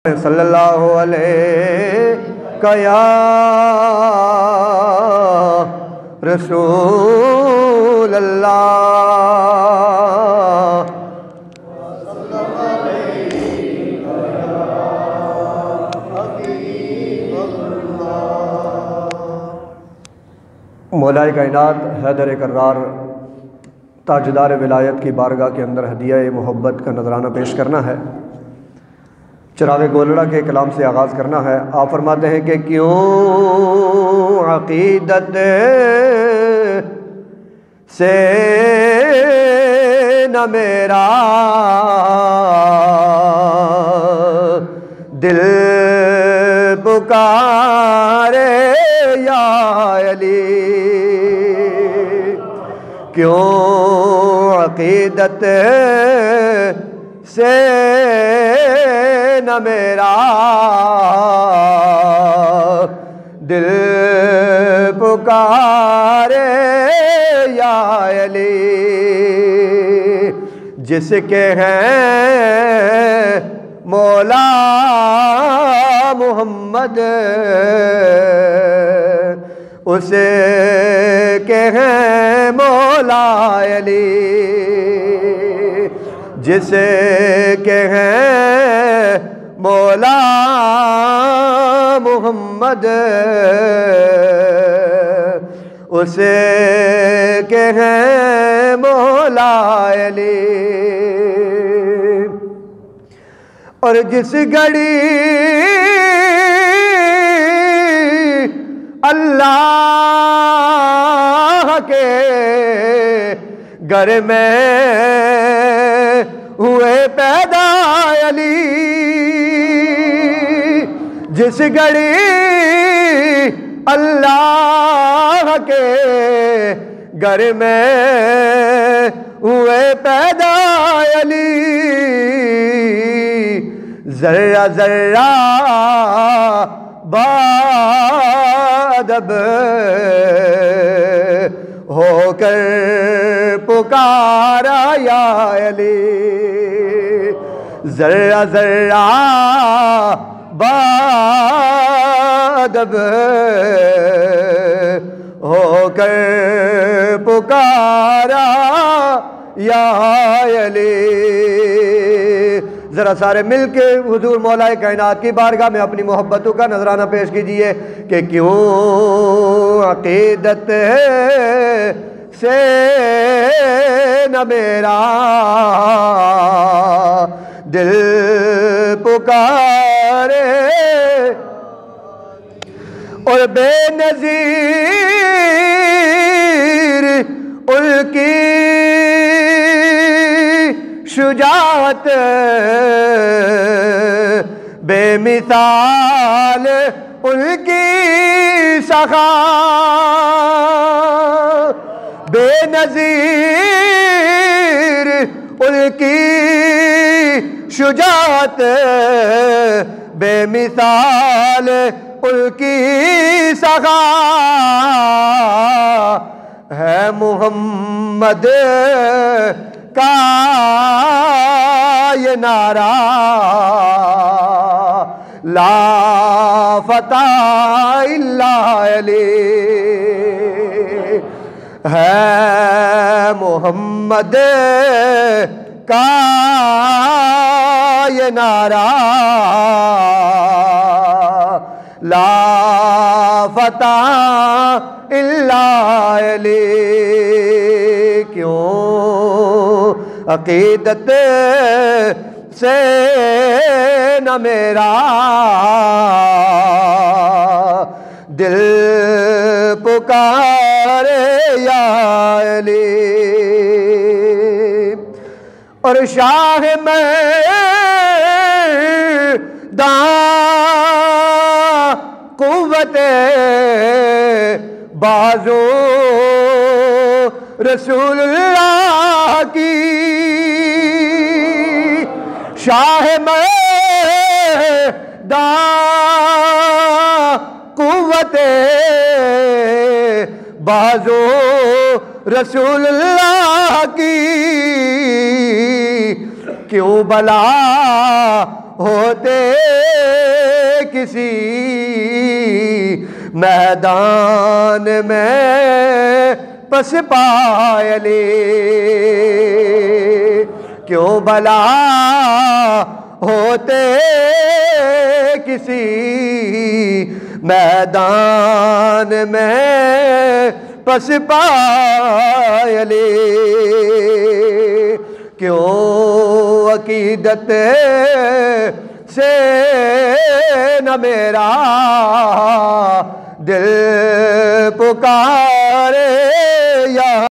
सल्लल्लाहु अलैहि या रसूल अल्लाह। मौलाए कायनात हैदर कर्रार ताजदार विलायत की बारगाह के अंदर हदिया मोहब्बत का नजराना पेश करना है। चरागे गोलड़ा के कलाम से आगाज़ करना है। आप फरमाते हैं कि क्यों अक़ीदत से न मेरा दिल पुकारे या अली, क्यों अक़ीदत से न मेरा दिल पुकारे या अली, जिसके हैं मौला मोहम्मद उसे के हैं मौला अली, जिसे के हैं मौला मोहम्मद उसे के हैं मौला अली। और जिस घड़ी अल्लाह के घर में हुए पैदा अली, जिस घड़ी अल्लाह के घर में हुए पैदा अली, जर्रा जर्रा बादब होकर पुकारा या अली, जर्रा जर्रा बादब होकर पुकारा या अली। ज़रा सारे मिल के हुजूर मौलाए कायनात की बारगाह में अपनी मोहब्बतों का नजराना पेश कीजिए कि क्यों अक़ीदत से न मेरा दिल पुकारे, और बेनज़ीर उनकी शुजाअत बेमिसाल उनकी सखा, बेनज़ीर उनकी शुजाअत बेमिसाल उनकी सखा है मोहम्मद का ये नारा, ला फता इल्ला अली, है मोहम्मद का ये नारा, ला फता इल्ला अली। क्यों अक़ीदत से न मेरा दिल पुकारे या अली, और शाह मैदान कुव्वते बाजू रसूलुल्लाह की, शाह मैदान कुव्वते बाजू रसूलुल्लाह की, क्यों भला होते किसी मैदान में पसपायले, क्यों भला होते किसी मैदान में पसपायले, क्यों अकीदत से न मेरा दिल पुकारे या